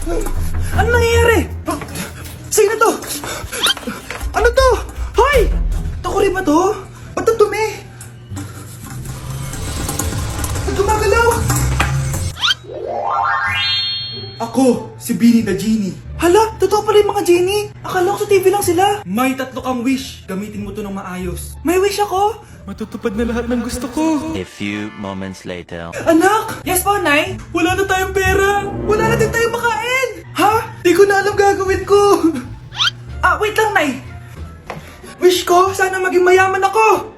Ano nangyayari? Sino to? Ano to? Hoy! Takuri ba to? Ba't ang dumi? Ba't gumagalaw? Ako, si Beanie the Genie. Hala, totoo pala yung mga genie. Akala ko sa TV lang sila. May 3 kang wish. Gamitin mo to ng maayos. May wish ako? Matutupad na lahat ng gusto ko. A few moments later. Anak! Yes po, Nay? Wala na tayong pera. Wala na din tayong makain. Ha? Di ko na alam gagawin ko. Wait lang, Nay. Wish ko, sana maging mayaman ako.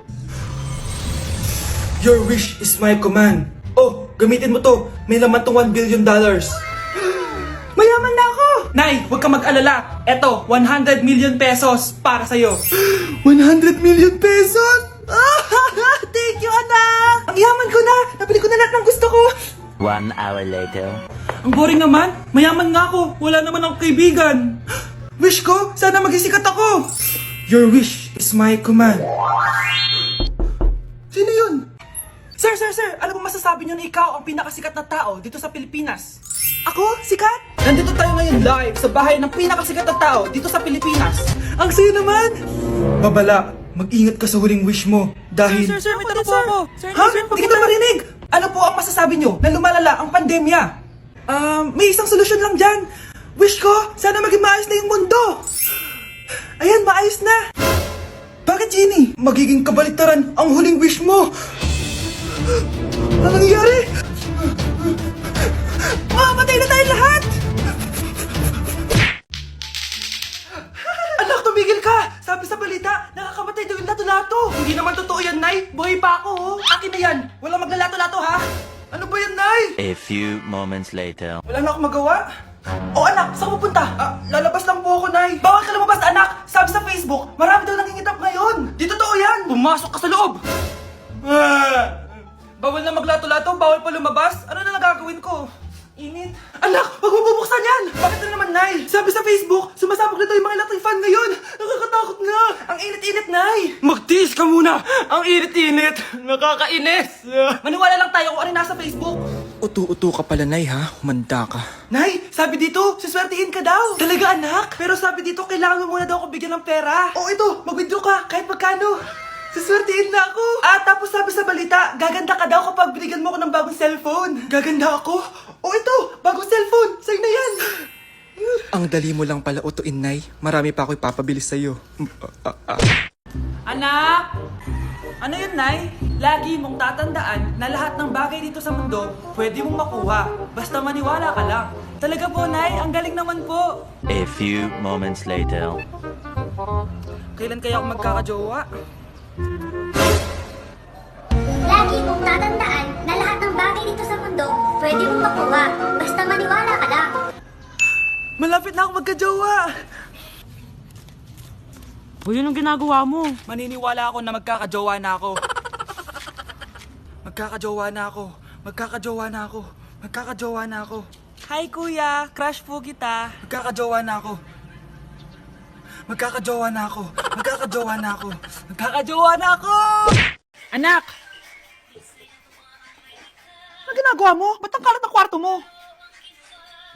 Your wish is my command. Oh, gamitin mo to. May laman tong $1 billion. Mayaman na ako! Nay, huwag ka mag-alala. Eto, 100 million pesos para sa'yo. 100 million pesos? Thank you, anak! Ang yaman ko na! Nabili ko na lahat ng gusto ko! 1 hour later. Ang boring naman. Mayaman nga ako. Wala naman akong kaibigan. Wish ko, sana maging sikat ako. Your wish is my command. Sino yun? Sir! Ano ba masasabi niyo na ikaw ang pinakasikat na tao dito sa Pilipinas? Ako? Sikat? Nandito tayo ngayon live sa bahay ng pinakasikat na tao dito sa Pilipinas. Ang sayo naman! Babala, mag-ingat ka sa huling wish mo dahil... Sir, may tanong po ako. Sir, Ha? Hindi kita marinig! Ano po ang masasabi nyo na lumalala ang pandemya? May isang solusyon lang dyan. Wish ko, sana maging maayos na yung mundo. Ayan, maayos na. Bakit, Genie? Magiging kabaliktaran ang huling wish mo. Ano nangyari? Matay na tayo lahat! Anak, tumigil ka! Sabi sa balita, nakakamatay daw yung lato-lato. Hindi naman totoo yan, Nay. Buhay pa ako, oh. Akin na yan. Walang maglalato-lato, ha? Ano ba yan, Nay? A few moments later. Wala na akong magawa. Oh, anak, saan ka pupunta? Lalabas lang po ako, Nay. Bawal ka lumabas, anak. Sabi sa Facebook, marami daw nangingitap ngayon. Di totoo yan. Pumasok ka sa loob. Bawal na maglato-lato, bawal pa lumabas. Ano na nagagawin ko? Init. Anak, wag mo bubuksan yan! Bakit na naman, Nay? Sabi sa Facebook, sumasabog na daw yung mga electric fan ngayon. Nakakatakot na. Ang init-init, Nay. Magtiis ka muna. Ang init-init. Nakakainis. Maniwala lang tayo kung ano nasa Facebook. Utu-utu ka pala, Nay, ha? Humanda ka. Nay, sabi dito, siswertihin ka daw. Talaga, anak? Pero sabi dito, kailangan mo muna daw ako bigyan ng pera. Oh, ito, mag-withdraw ka, kahit magkano. Siswertihin na ako. Tapos sabi sa balita, gaganda ka daw kapag binigyan mo ako ng bagong cellphone. Gaganda ako? Oh, ito, bagong cellphone. Sa'yo na yan. Ang dali mo lang pala utuin, Nay. Marami pa ako ipapabili sa'yo. Anak! Ano yun, Nay? Lagi mong tatandaan na lahat ng bagay dito sa mundo pwede mong makuha. Basta maniwala ka lang. Talaga po, Nay. Ang galing naman po. A few moments later. Kailan kaya ako magkakajowa? Lagi mong tatandaan na lahat ng bagay dito sa mundo pwede mong makuha. Basta maniwala ka lang. Malapit na ako magkajowa. Uy, yun ang ginagawa mo. Maniniwala ako na magkakajowa na ako. Magkakajowa na ako. Magkakajowa na ako. Magkakajowa na ako. Hi, kuya. Crush po kita. Magkakajowa na ako. Magkakajowa na ako. Magkakajowa na ako. Magkakajowa na ako! Anak! Ano ginagawa mo? Ba't ang kalat ng kwarto mo?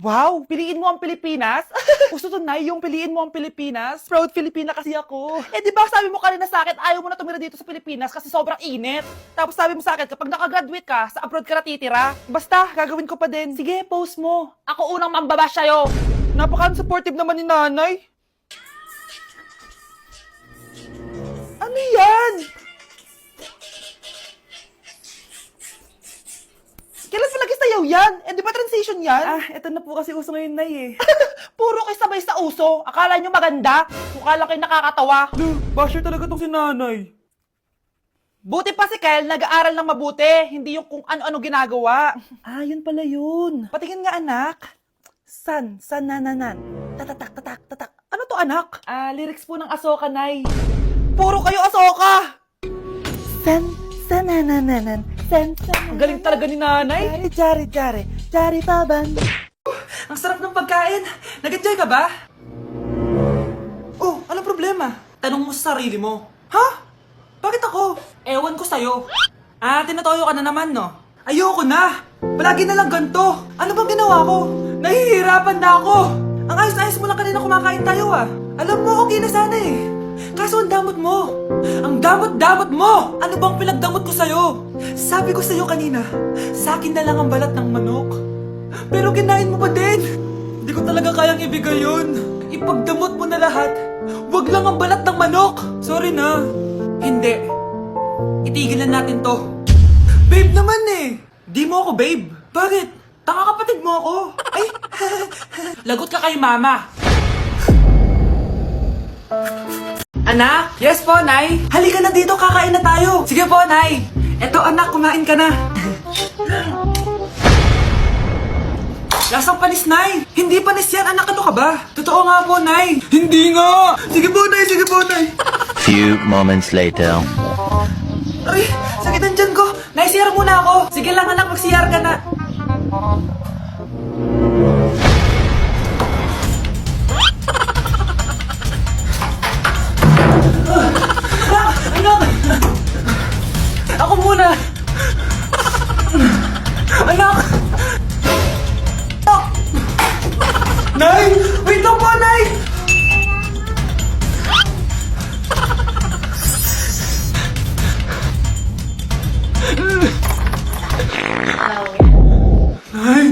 Wow, piliin mo ang Pilipinas? Gusto to, Nay, yung piliin mo ang Pilipinas? Proud Filipina kasi ako. Di ba sabi mo kanina sa akin, ayaw mo na tumira dito sa Pilipinas kasi sobrang init. Tapos sabi mo sa akin, kapag nakagraduate ka, sa abroad ka na titira. Basta, gagawin ko pa din. Sige, post mo. Ako unang mambabash sa'yo. Napaka-supportive naman ni Nanay. Ano yan? Kailan pa lagi sayaw yan? Di ba transition yan? Eto na po kasi uso ngayon, Nay, eh. Puro kayo sabay sa uso. Akala nyo maganda. Mukha lang kayo nakakatawa. Basher talaga tong si Nanay. Buti pa si Kyle, nag-aaral ng mabuti. Hindi yung kung ano-ano ginagawa. Yun pala yun. Patingin nga, anak. San nananan. Tatak. Ano to, anak? Lyrics po ng Asoka, Nay. Puro kayo Asoka! San nananan. Ang galing talaga ni Nanay. Jari paban. Ang sarap ng pagkain. Nag-enjoy ka ba? Oh, anong problema? Tanong mo sa sarili mo. Ha? Bakit ako? Ewan ko sa'yo. Tinatoyo ka na naman, no? Ayoko na. Palagi na lang ganito. Ano bang ginawa ko? Nahihirapan na ako! Ang ayos-ayos mo lang kanina kumakain tayo ah. Alam mo, okay na sana eh. Kaso ang damot mo. Ang damot-damot mo! Ano bang pinagdamot ko sa'yo? Sabi ko sa'yo kanina, sa akin na lang ang balat ng manok. Pero kinain mo pa din. Hindi ko talaga kayang ibigay yun. Ipagdamot mo na lahat. Wag lang ang balat ng manok. Sorry na. Hindi. Itigilan natin to. Babe naman eh. Di mo ako babe. Bakit? Tanga kapatid mo ako. Ay, lagot ka kay mama. Anak? Yes po, Nay. Halika na dito, kakain na tayo. Sige po, Nay. Eto anak, kumain ka na. Lasang panis, Nay. Hindi panis yan, anak. Ano ka ba? Totoo nga po, Nay. Hindi nga. Sige po, Nay. Sige po, Nay. Few moments later. Ay, sakit ang tiyan ko. Nay, CR muna ako. Sige lang, anak. Mag-CR ka na. Anak! Ako muna! Anak! Nay! Wait lang po, Nay! Nay!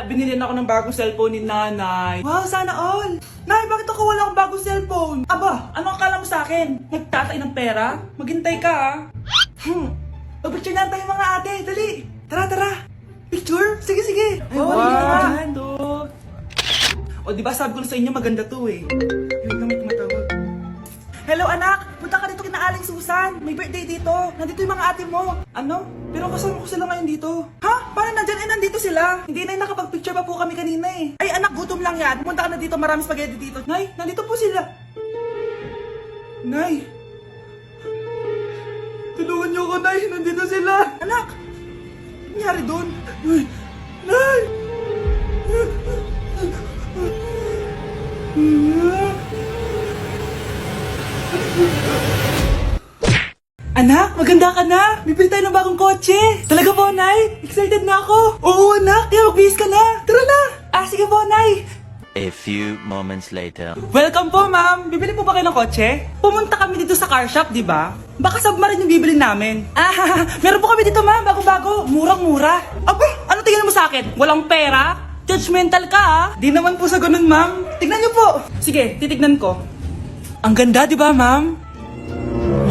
Binili ako ng bagong cellphone ni nanay. Wow, sana all! Nay, bakit ako wala akong bagong cellphone? Aba, ano akala mo sa akin? Nagtatay ng pera? Maghintay ka ah. Mag-picture na tayo mga ate, dali! Tara, tara! Picture? Sige, sige! Ay, wow! O, diba sabi ko na sa inyo maganda to eh. Yun lang may tumatawag. Hello anak! Punta ka dito kina Aling Susan! May birthday dito! Nandito yung mga ate mo! Ano? Pero kasama ko sila ngayon dito. Ha? Paano nandyan? Eh, nandito sila! Hindi na nakapag-picture pa po kami kanina eh. Ay anak, gutom lang yan! Pumunta ka na dito, marami spaghetti dito. Nay, nandito po sila! Nay! Tulungan niyo ko, Nay! Nandito sila! Anak! Ano nangyari doon? Nay! Nay! Anak, maganda ka na! Bibili tayo ng bagong kotse! Talaga po, Nay? Excited na ako! Oo, anak! Kaya magbihis ka na! Tara na! Ah, sige po, Nay! A few moments later. Welcome po, ma'am! Bibili po ba kayo ng kotse? Pumunta kami dito sa car shop, di ba? Baka submarine yung bibili namin. Ah, meron po kami dito, ma'am! Bago-bago! Murang-mura! Aba, ano tingin mo sa akin? Walang pera? Judgmental ka, ah! Di naman po sa ganun, ma'am. Tignan niyo po! Sige, titignan ko. Ang ganda, di ba, ma'am?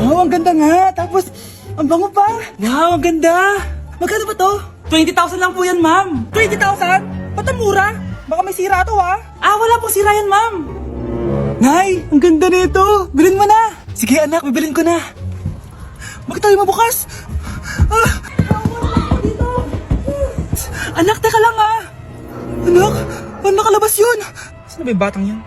Wow, ang ganda nga! Tapos, ang bango pa! Wow, ang ganda! Magkano ba to? 20,000 lang po yan, ma'am! 20,000? Ba't ang mura? Baka may sira to, ha? Ah, wala pong sira yan, ma'am! Nay, ang ganda nito! Bilhin mo na! Sige, anak, bibilin ko na! Bakit tayo mabukas? Ah! Anak, teka lang, ha! Anak, paano nakalabas yun? Saan ba yung batang yun?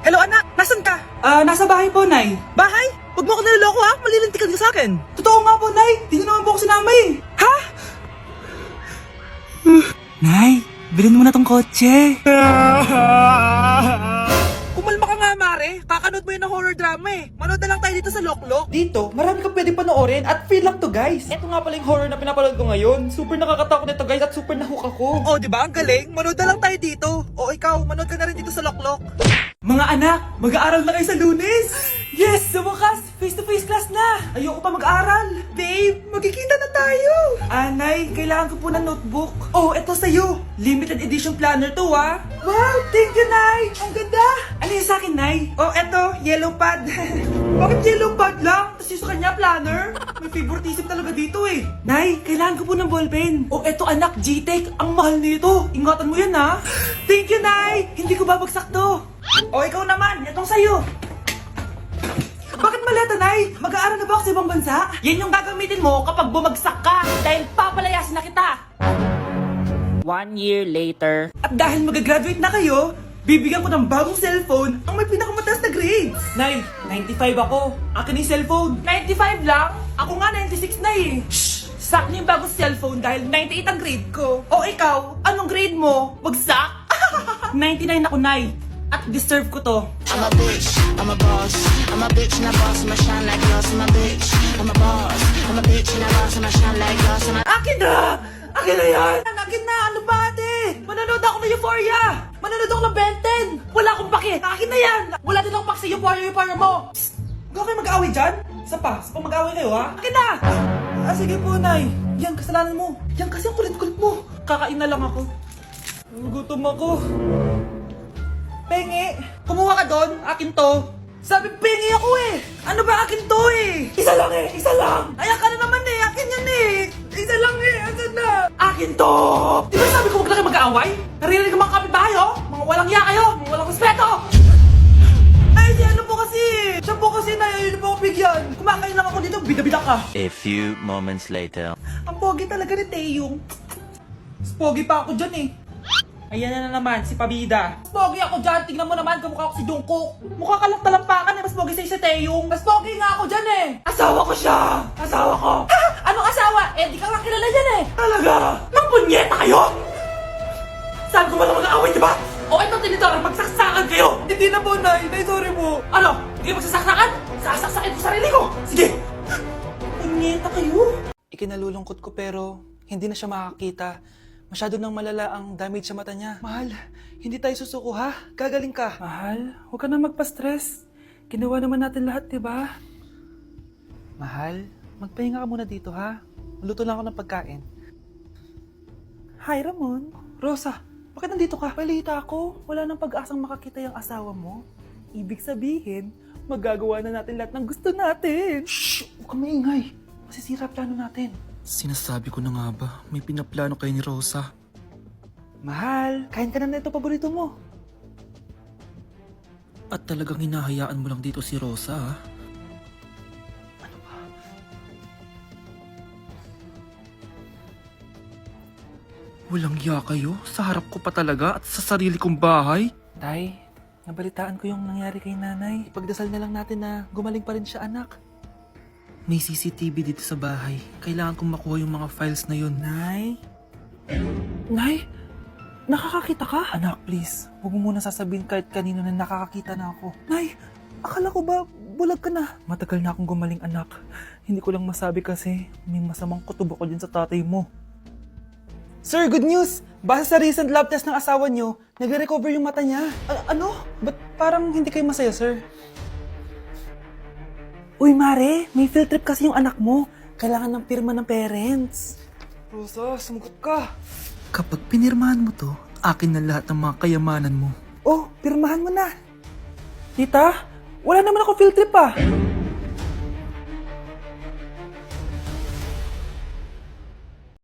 Hello, anak! Nasaan ka? Nasa bahay po, Nay. Bahay? Huwag mo ako niloloko, ha? Malilintikan ka sa akin. Totoo nga po, Nay. Di naman po ako sinama, eh. Ha? Nay, bilhin mo na tong kotse. Kumalma ka nga, Mare. Kakanood mo yun ng horror drama, eh. Manood na lang tayo dito sa Loklok. Dito, marami kang pwede panoorin at free lang to, guys. Ito nga pala yung horror na pinapanood ko ngayon. Super nakakatakot nito, guys, at super nahook ako. Oh, di ba? Ang galing. Manood na lang tayo dito. O ikaw, manood ka na rin dito sa Loklok. Mga anak, mag-aaral na kayo sa Lunes! Yes! Sa wakas, face-to-face class na! Ayoko pa mag-aaral! Babe, magkikita na tayo! Anay, kailangan ko po ng notebook. Oh, eto sa'yo! Limited edition planner to, ha? Wow, thank you, Nay! Ang ganda! Ano yung sa'kin, Nay? Oh, eto, yellow pad. Bakit yellow pad lang? Tapos yung sa kanya, planner? May favoritism talaga dito, eh. Nay, kailangan ko po ng ballpen. Oh, eto anak, G-Tech. Ang mahal nito. Ingatan mo yan, ha? Thank you, Nay! Hindi ko babagsak to. O, ikaw naman, itong sa'yo. Bakit maleta, Nay? Mag-aaral na ba ako sa ibang bansa? Yan yung gagamitin mo kapag bumagsak ka dahil papalayasin na kita. 1 year later. At dahil mag-graduate na kayo, bibigyan ko ng bagong cellphone ang may pinakamataas na grades. Nay, 95 ako. Akin yung cellphone. 95 lang? Ako nga 96 na eh. Shh! Sakto yung bagong cellphone dahil 98 ang grade ko. O ikaw, anong grade mo? Bagsak? 99 ako, Nay. At deserve ko to. I'm a bitch, I'm a boss. I'm a bitch and a boss, I'ma shine like glass. I'm a bitch, I'm a boss. I'm a bitch and a boss, I'ma shine like glass. Akin na! Akin na yan! Akin na! Ano ba ate? Manonood ako ng Euphoria! Manonood ako ng Ben 10! Wala akong pake! Akin na yan! Wala din akong pake sa Euphoria mo! Psst! Huwag kayo mag-away dyan? Isa pa mag-away kayo ha? Akin na! Sige po, Nay. Yan, kasalanan mo. Yan kasi ang kulit-kulit mo. Kakain na lang ako. Gutom ako. Pengi, kumuha ka doon. Akin to. Sabi, pengi ako eh. Ano ba akin to eh? Isa lang eh, isa lang. Ayan ka na naman eh, akin yan eh. Isa lang eh, akin na. Akin to. Di ba sabi ko huwag na kayo mag-aaway? Narinig ang mga kapitbahay oh. Mga walang iya kayo, mga walang respeto. Ay, si ano po kasi. Siya po kasi na yun po ako bigyan. Kumakain lang ako dito, bida-bida ka. A few moments later. Ang pogi talaga ni Taeyong. Mas pogi pa ako dyan eh. Ayan na naman, si Pabida. Mas pogi ako dyan, tignan mo naman, kamukha ako si Jungkook. Mukha ka lang talampakan eh, mas pogi sa'yo si Taeyong. Mas pogi nga ako dyan eh. Asawa ko siya! Asawa ko! Ha? Anong asawa? Eh, di ka nga kilala dyan eh. Talaga? Mang punyeta kayo? Saan ko ba na mag-aaway, diba? O ito, tinidor, magsaksakan kayo! Hindi na po, Nay. Nay, sorry po. Ano? Hindi magsasaksakan? Sasaksakin ko sarili ko! Sige! Punyeta kayo? Ikinalulungkot ko pero hindi na siya makakita. Masyado nang malala ang damage sa mata niya. Mahal, hindi tayo susuko ha? Gagaling ka. Mahal, huwag ka na magpa-stress. Ginawa naman natin lahat, diba? Mahal, magpahinga ka muna dito ha? Maluto lang ako ng pagkain. Hi, Ramon. Rosa, bakit nandito ka? Balita ako, wala nang pag-asang makakita yung asawa mo. Ibig sabihin, magagawa na natin lahat ng gusto natin. Shh! Huwag kang maingay. Masisira plano natin. Sinasabi ko na nga ba, may pinaplano kayo ni Rosa. Mahal, kain ka na ito paborito mo. At talagang hinahayaan mo lang dito si Rosa, ha? Walang iya kayo? Sa harap ko pa talaga at sa sarili kong bahay? Tay, nabalitaan ko yung nangyari kay nanay. Ipagdasal na lang natin na gumaling pa rin siya, anak. May CCTV dito sa bahay. Kailangan kong makuha yung mga files na yun. Nay? Nay? Nakakakita ka? Anak, please. Huwag mo muna sasabihin kahit kanino na nakakakita na ako. Nay, akala ko ba bulag ka na? Matagal na akong gumaling, anak. Hindi ko lang masabi kasi may masamang kutob ako dyan sa tatay mo. Sir, good news! Base sa recent lab test ng asawa niyo, nagre-recover yung mata niya. Ano? Ba't parang hindi kayo masaya, sir? Uy, Mare, may field trip kasi yung anak mo. Kailangan ng pirma ng parents. Rosa, sumagot ka. Kapag pinirmahan mo to, akin na lahat ng mga kayamanan mo. Oh, pirmahan mo na. Tita, wala naman ako field trip ah.